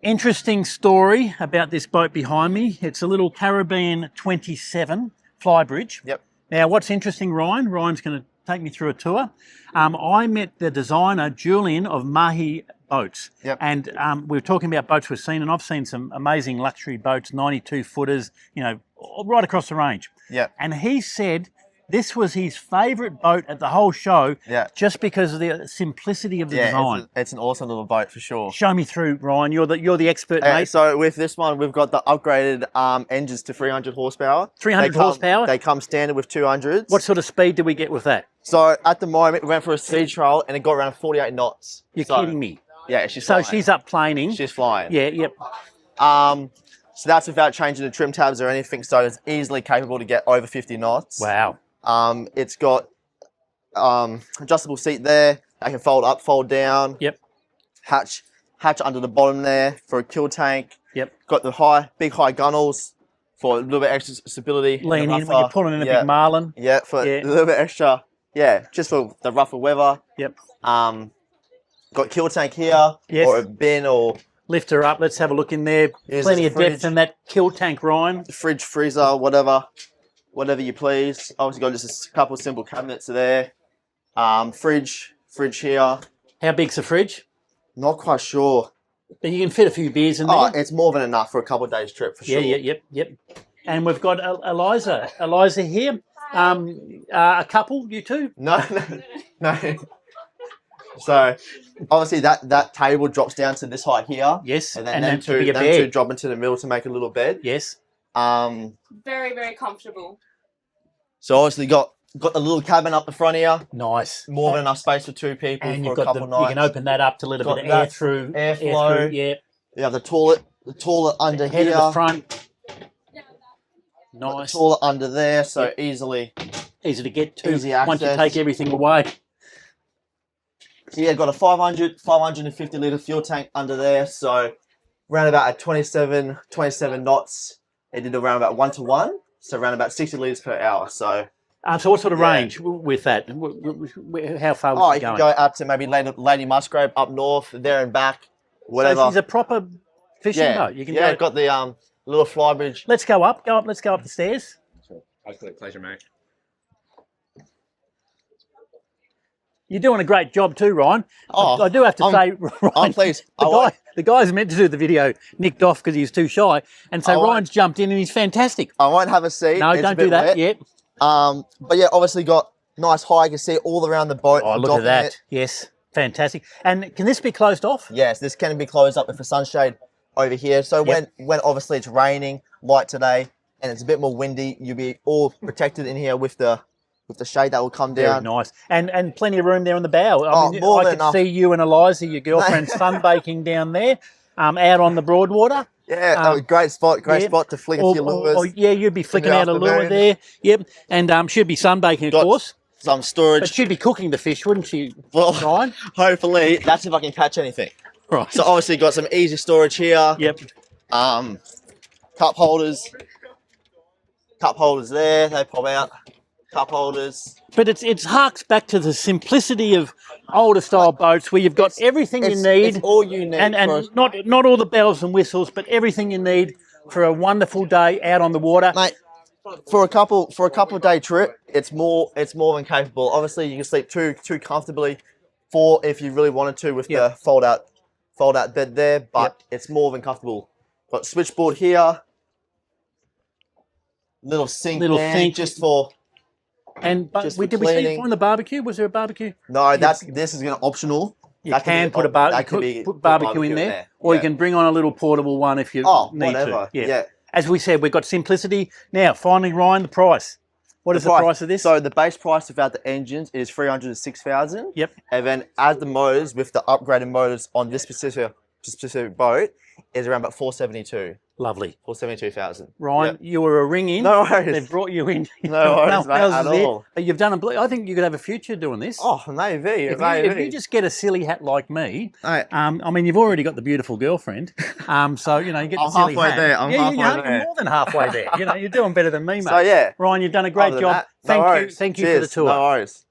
Interesting story about this boat behind me. It's a little Caribbean 27 Flybridge. Yep. Now, what's interesting, Ryan's going to take me through a tour. I met the designer, Julian, of Mahi Boats. Yep. And we were talking about boats we've seen, and I've seen some amazing luxury boats, 92 footers, you know, right across the range. Yeah. And he said this was his favourite boat at the whole show, just because of the simplicity of the design. It's an awesome little boat for sure. Show me through, Ryan. You're the expert, mate. So with this one, we've got the upgraded engines to 300 horsepower. 300 horsepower? They come standard with 200s. What sort of speed do we get with that? So at the moment, we went for a sea trial and it got around 48 knots. You're kidding me. Yeah, she's flying. So she's up planing. She's flying. Yeah, yep. So that's without changing the trim tabs or anything. So it's easily capable to get over 50 knots. Wow. It's got adjustable seat there. They can fold up, fold down. Yep. Hatch under the bottom there for a kill tank. Yep. Got the big high gunnels for a little bit extra stability. Lean in when you're pulling in a big marlin. Yeah, for a little bit extra. Yeah, just for the rougher weather. Yep. Got kill tank here, or a bin, or lift her up. Let's have a look in there. Plenty of depth in that kill tank, Ryan. Fridge, freezer, whatever you please. Obviously got just a couple of simple cabinets there. Fridge here. How big's the fridge? Not quite sure. But you can fit a few beers in there. Oh, it's more than enough for a couple of days trip for sure. Yep. And we've got Eliza here. A couple, you two? No. So obviously that table drops down to this height here. Yes. And then them two drop into the middle to make a little bed. Yes. Very, very comfortable. So obviously got the little cabin up the front here. Nice. More than enough space for two people and for you've a got couple nights. You can open that up to let a bit of air through. Airflow. Yeah. You have the toilet under Head here. of the front. Nice. The toilet under there, so easy to get to. Easy access. Once you take everything away. So yeah, got a 550 litre fuel tank under there. So around about at 27 knots, it did around about 1-to-1. So around about 60 litres per hour. So what sort of range with that? How far was it going? You can go up to maybe Lady Musgrave up north, there and back, whatever. So she's a proper fishing boat. You can go. Got the little Flybridge. Let's go up. Let's go up the stairs. Pleasure, mate. You're doing a great job too, Ryan. Oh, I do have to say, Ryan, I'm pleased. The guy's meant to do the video nicked off because he's too shy, and so Ryan's jumped in and he's fantastic. I won't have a seat. No, don't do that yet. But yeah, obviously got nice high. You can see all around the boat. Oh, look at that. Yes, fantastic. And can this be closed off? Yes, this can be closed up with a sunshade over here. So when obviously it's raining, like today, and it's a bit more windy, you'll be all protected in here with the shade that will come down. Very nice. And plenty of room there on the bow. I mean, more I than could enough. see you and Eliza, your girlfriend, sunbaking down there, out on the Broadwater. Yeah, great spot to flick a few lures. You'd be flicking out a lure there. Yep, and she'd be sunbaking, of course. Some storage. But she'd be cooking the fish, wouldn't she, Well, Ryan? Hopefully. That's if I can catch anything. Right. So obviously got some easy storage here. Yep. Cup holders. Cup holders there, they pop out. Cup holders. But it harks back to the simplicity of older style boats where you've got everything you need. It's all you need. And not all the bells and whistles, but everything you need for a wonderful day out on the water. Mate, for a couple day trip, it's more than capable. Obviously you can sleep two comfortably, 4 if you really wanted to with the fold out bed there, but it's more than comfortable. Got switchboard here. Little sink just for did we see you find the barbecue? Was there a barbecue? No, this is gonna optional. You can put barbecue in there, or you can bring on a little portable one if you need to. Yeah. As we said, we've got simplicity. Now, finally, Ryan, the price. What is the price of this? So the base price without the engines is $306,000. Yep. And then add the motors with the upgraded motors on this specific boat is around about $472,000. Lovely. $472,000. Ryan, you were a ring in. No worries. They've brought you in. No worries, mate, at all. You've done I think you could have a future doing this. Oh, maybe. If you just get a silly hat like me, I mean, you've already got the beautiful girlfriend, so you get the silly hat. I'm halfway there. You're more than halfway there. You're doing better than me, mate. So yeah, Ryan, you've done a great job. Thank you for the tour. No worries.